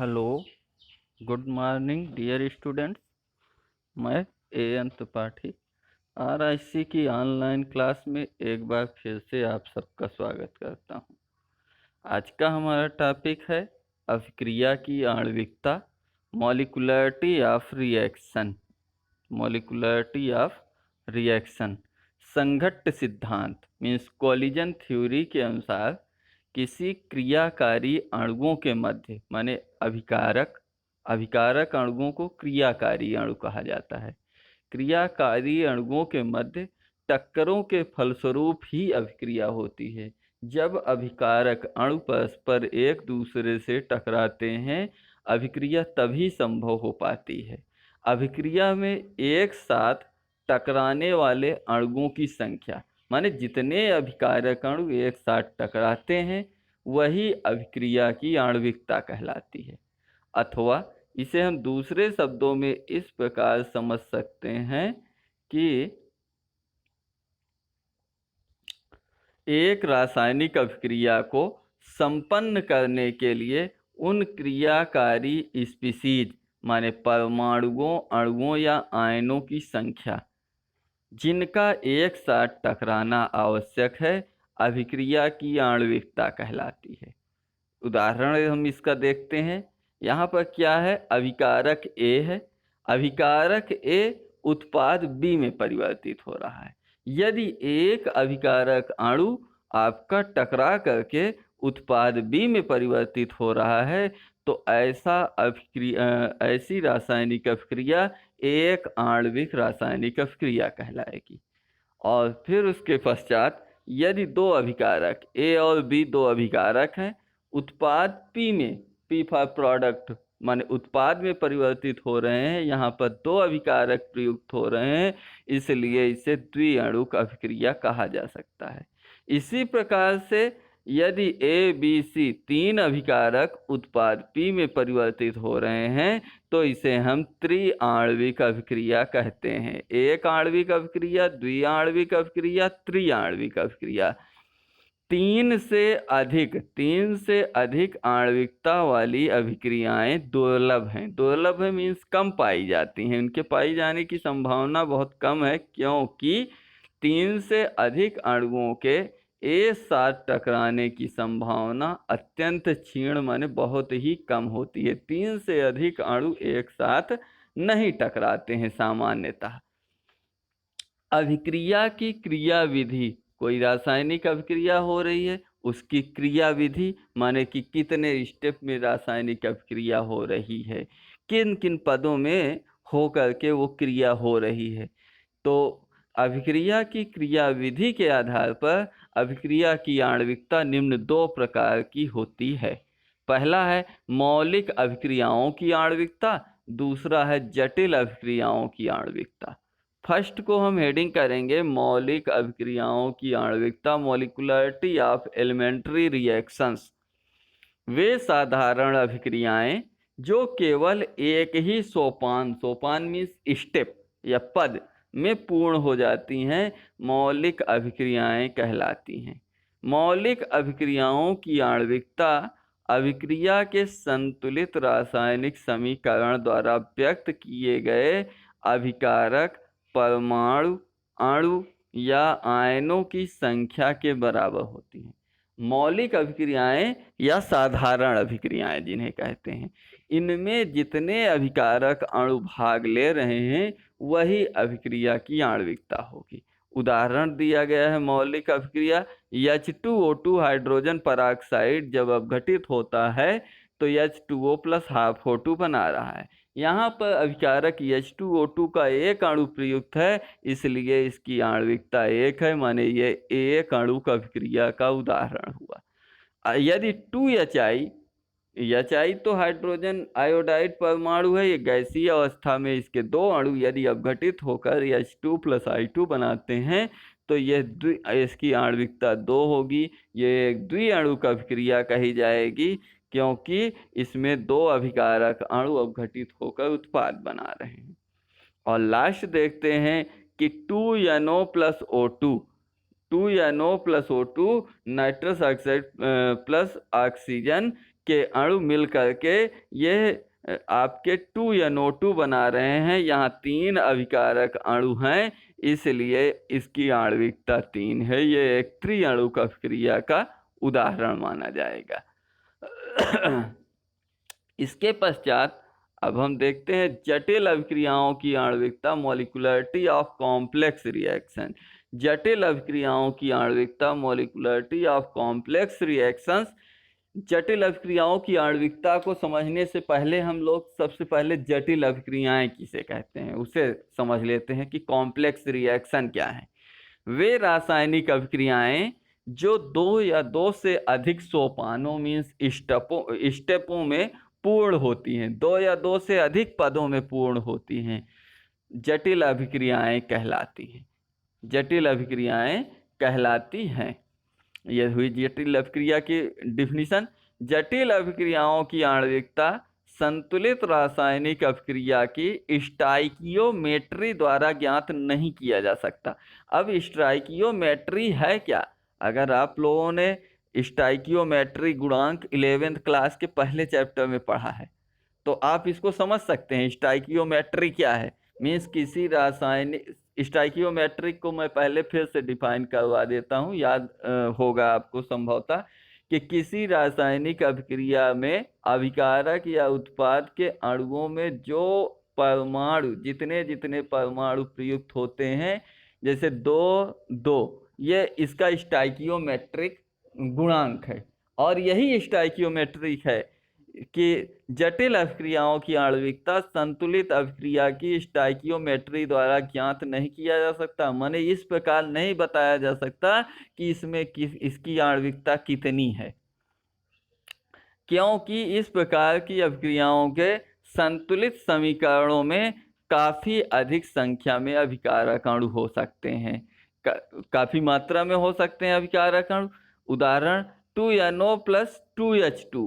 Hello, good morning dear students. मैं N Tripathi RIC की online class में एक बार फिर से आप सबका स्वागत करता हूं। आज का हमारा टॉपिक है अभिक्रिया की आणविकता, मॉलिक्युलरिटी ऑफ रिएक्शन। मॉलिक्युलरिटी ऑफ रिएक्शन संघट्ट सिद्धांत मीन्स कोलिजन थ्योरी के अनुसार किसी क्रियाकारी अणुओं के मध्य माने अभिकारक अणुओं को क्रियाकारी अणु कहा जाता है। क्रियाकारी अणुओं के मध्य टक्करों के फलस्वरूप ही अभिक्रिया होती है। जब अभिकारक अणु परस्पर एक दूसरे से टकराते हैं, अभिक्रिया तभी संभव हो पाती है। अभिक्रिया में एक साथ टकराने वाले अणुओं की संख्या माने जितने अभिकारक अणु एक साथ टकराते हैं वही अभिक्रिया की आणविकता कहलाती है। अथवा इसे हम दूसरे शब्दों में इस प्रकार समझ सकते हैं कि एक रासायनिक अभिक्रिया को संपन्न करने के लिए उन क्रियाकारी स्पीशीज माने परमाणुओं, अणुओं या आयनों की संख्या जिनका एक साथ टकराना आवश्यक है, अभिक्रिया की आणविकता कहलाती है। उदाहरण हम इसका देखते हैं। यहाँ पर क्या है, अभिकारक ए है। अभिकारक ए उत्पाद बी में परिवर्तित हो रहा है। यदि एक अभिकारक अणु आपका टकरा करके उत्पाद बी में परिवर्तित हो रहा है तो ऐसी रासायनिक अभिक्रिया एक आणविक रासायनिक अभिक्रिया कहलाएगी। और फिर उसके पश्चात यदि दो अभिकारक ए और बी दो अभिकारक हैं, उत्पाद पी में, पी फॉर प्रोडक्ट माने उत्पाद में परिवर्तित हो रहे हैं, यहाँ पर दो अभिकारक प्रयुक्त हो रहे हैं, इसलिए इसे द्विअणुक अभिक्रिया कहा जा सकता है। इसी प्रकार से यदि ए बी सी तीन अभिकारक उत्पाद पी में परिवर्तित हो रहे हैं तो इसे हम त्रिआण्विक अभिक्रिया कहते हैं। एक आणविक अभिक्रिया, द्विआण्विक अभिक्रिया, त्रिआण्विक अभिक्रिया। तीन से अधिक आणविकता वाली अभिक्रियाएं दुर्लभ हैं। दुर्लभ है मीन्स कम पाई जाती हैं, उनके पाई जाने की संभावना बहुत कम है, क्योंकि तीन से अधिक अणुओं के एक साथ टकराने की संभावना अत्यंत क्षीण माने बहुत ही कम होती है। तीन से अधिक अणु एक साथ नहीं टकराते हैं सामान्यतः। अभिक्रिया की क्रियाविधि, कोई रासायनिक अभिक्रिया हो रही है, उसकी क्रियाविधि माने कि कितने स्टेप में रासायनिक अभिक्रिया हो रही है, किन किन पदों में हो करके वो क्रिया हो रही है। तो अभिक्रिया की क्रियाविधि के आधार पर अभिक्रिया की आणविकता निम्न दो प्रकार की होती है। पहला है मौलिक अभिक्रियाओं की आणविकता, दूसरा है जटिल अभिक्रियाओं की आणविकता। फर्स्ट को हम हेडिंग करेंगे मौलिक अभिक्रियाओं की आणविकता, मॉलिक्युलरिटी ऑफ एलिमेंट्री रिएक्शंस। वे साधारण अभिक्रियाएं जो केवल एक ही सोपान मीन्स स्टेप या पद में पूर्ण हो जाती हैं, मौलिक अभिक्रियाएं कहलाती हैं। मौलिक अभिक्रियाओं की आणविकता अभिक्रिया के संतुलित रासायनिक समीकरण द्वारा व्यक्त किए गए अभिकारक, परमाणु, अणु या आयनों की संख्या के बराबर होती हैं। मौलिक अभिक्रियाएं या साधारण अभिक्रियाएं जिन्हें कहते हैं, इनमें जितने अभिकारक अणु भाग ले रहे हैं वही अभिक्रिया की आणविकता होगी। उदाहरण दिया गया है मौलिक अभिक्रिया H2O2 हाइड्रोजन पराक्साइड जब अपघटित होता है तो H2O प्लस हाफ O2 बना रहा है। यहाँ पर अभिकारक H2O2 का एक अणु प्रयुक्त है, इसलिए इसकी आणविकता एक है, माने ये एक अणुक अभिक्रिया का उदाहरण हुआ। यदि 2HI तो हाइड्रोजन आयोडाइड परमाणु है, ये गैसीय अवस्था में इसके दो अणु यदि अपघटित होकर H2 प्लस I2 बनाते हैं तो इसकी आणविकता 2 होगी। ये एक द्विअणुक अभिक्रिया कही जाएगी क्योंकि इसमें दो अभिकारक अणु अपघटित होकर उत्पाद बना रहे हैं। और लास्ट देखते हैं कि 2NO plus O2 nitrous oxide plus oxygen के अणु मिल करके ये आपके 2NO2 बना रहे हैं। यहाँ 3 अभिकारक अणु हैं, इसलिए इसकी आणविकता 3 है। ये एक त्रिअणुक अभिक्रिया का उदाहरण माना जाएगा। इसके पश्चात अब हम देखते हैं जटिल अभिक्रियाओं की आणविकता, मॉलिक्यूलरिटी ऑफ कॉम्प्लेक्स रिएक्शन। जटिल अभिक्रियाओं की आणविकता, मॉलिक्यूलरिटी ऑफ कॉम्प्लेक्स रिएक्शंस। जटिल अभिक्रियाओं की आणविकता को समझने से पहले हम लोग सबसे पहले जटिल अभिक्रियाएं किसे कहते हैं उसे समझ लेते हैं कि कॉम्प्लेक्स रिएक्शन क्या है। वे रासायनिक अभिक्रियाएं जो 2 या 2 से अधिक सोपानों मीन्स स्टेपों में पूर्ण होती हैं, 2 या 2 से अधिक पदों में पूर्ण होती हैं, जटिल अभिक्रियाएं कहलाती हैं। जटिल अभिक्रियाएं कहलाती हैं। यह हुई जटिल अभिक्रिया की डिफिनीशन। जटिल अभिक्रियाओं की आणविकता संतुलित रासायनिक अभिक्रिया की स्टाइकियोमेट्री द्वारा ज्ञात नहीं किया जा सकता। अब स्टाइकियोमेट्री है क्या? अगर आप लोगों ने स्टाइकियोमेट्री गुणांक 11th क्लास के पहले चैप्टर में पढ़ा है तो आप इसको समझ सकते हैं। स्टाइकियोमेट्री क्या है? मीन्स किसी रासायनिक, स्टाइकियोमेट्रिक को मैं पहले फिर से डिफाइन करवा देता हूँ, याद होगा आपको संभवतः, कि किसी रासायनिक अभिक्रिया में अभिकारक या उत्पाद के अणुओं में जो परमाणु, जितने जितने परमाणु प्रयुक्त होते हैं, जैसे 2, ये इसका स्टाइकियोमेट्रिक गुणांक है। और यही स्टाइकियोमेट्रिक है कि जटिल अभिक्रियाओं की आणविकता संतुलित अभिक्रिया की स्टाइकियोमेट्री द्वारा ज्ञात नहीं किया जा सकता। माने इस प्रकार नहीं बताया जा सकता कि इसमें इसकी आणविकता कितनी है, क्योंकि इस प्रकार की अभिक्रियाओं के संतुलित समीकरणों में काफ़ी अधिक संख्या में अभिकारक अणु हो सकते हैं, काफ़ी मात्रा में हो सकते हैं अभिकारक अणु। उदाहरण 2NO + 2H2,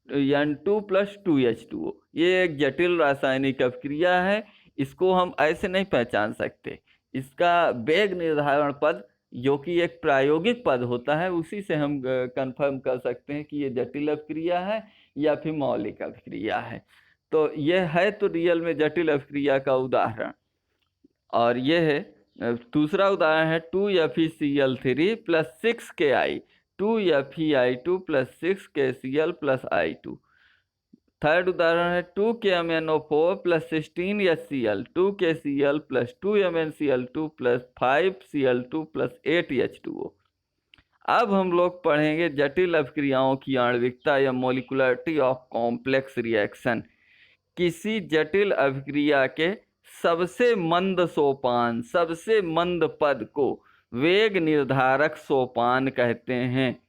N2 + 2H2O। ये एक जटिल रासायनिक अभिक्रिया है। इसको हम ऐसे नहीं पहचान सकते। इसका वेग निर्धारण पद, जो कि एक प्रायोगिक पद होता है, उसी से हम कंफर्म कर सकते हैं कि ये जटिल अभिक्रिया है या फिर मौलिक अभिक्रिया है। तो यह है तो रियल में जटिल अभिक्रिया का उदाहरण। और यह है दूसरा उदाहरण है 2FeCl3 + 6Ki, 2FeI2 + 6KCl + I2। Third उदाहरण है 2KMnO4 + 16HCl, 2KCl + 2MnCl2 + 5Cl2 + 8H2O। अब हम लोग पढ़ेंगे जटिल अभिक्रियाओं की आणविकता या मॉलिक्यूलरिटी ऑफ कॉम्प्लेक्स रिएक्शन। किसी जटिल अभिक्रिया के सबसे मंद सोपान, सबसे मंद पद को वेग निर्धारक सोपान कहते हैं।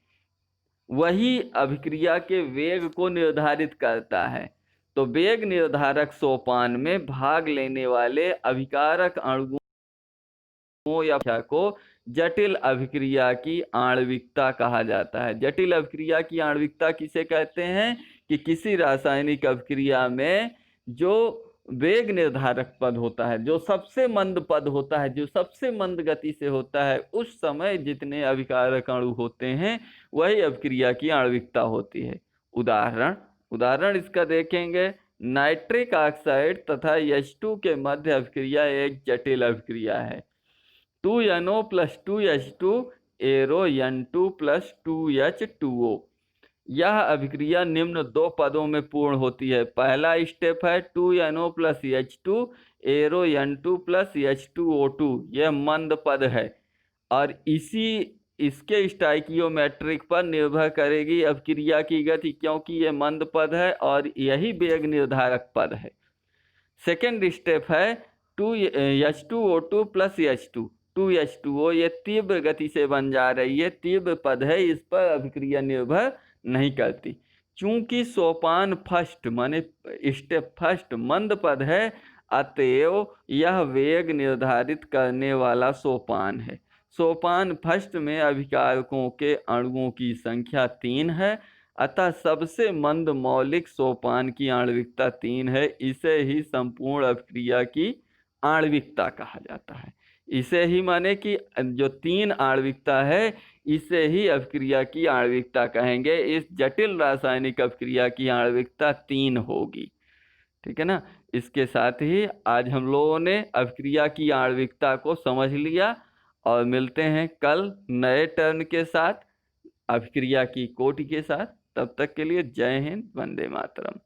वही अभिक्रिया के वेग को निर्धारित करता है। तो वेग निर्धारक सोपान में भाग लेने वाले अभिकारक अणुओं या को जटिल अभिक्रिया की आणविकता कहा जाता है। जटिल अभिक्रिया की आणविकता किसे कहते हैं? कि किसी रासायनिक अभिक्रिया में जो वेग निर्धारक पद होता है, जो सबसे मंद पद होता है, जो सबसे मंद गति से होता है, उस समय जितने अभिकारक अणु होते हैं वही अभिक्रिया की आणविकता होती है। उदाहरण इसका देखेंगे। नाइट्रिक ऑक्साइड तथा H2 के मध्य अभिक्रिया एक जटिल अभिक्रिया है। 2NO + 2H2 arrow N2 + 2H2O। यह अभिक्रिया निम्न 2 पदों में पूर्ण होती है। पहला स्टेप है 2NO + H2 arrow N2 + H2O2। यह मंद पद है और इसके स्टाइकियोमेट्रिक पर निर्भर करेगी अभिक्रिया की गति, क्योंकि यह मंद पद है और यही वेग निर्धारक पद है। सेकेंड स्टेप है 2H2O2 + H2, 2H2O। ये तीव्र गति से बन जा रही है, तीव्र पद है, इस पर अभिक्रिया निर्भर नहीं करती। चूंकि सोपान फर्स्ट माने स्टेप फर्स्ट मंद पद है, अतएव यह वेग निर्धारित करने वाला सोपान है। सोपान फर्स्ट में अभिकारकों के अणुओं की संख्या 3 है, अतः सबसे मंद मौलिक सोपान की आणविकता 3 है। इसे ही संपूर्ण अभिक्रिया की आणविकता कहा जाता है। इसे ही माने कि जो 3 आणविकता है, इसे ही अभिक्रिया की आणविकता कहेंगे। इस जटिल रासायनिक अभिक्रिया की आणविकता 3 होगी। ठीक है ना। इसके साथ ही आज हम लोगों ने अभिक्रिया की आणविकता को समझ लिया, और मिलते हैं कल नए टर्न के साथ, अभिक्रिया की कोटि के साथ। तब तक के लिए जय हिंद, वंदे मातरम।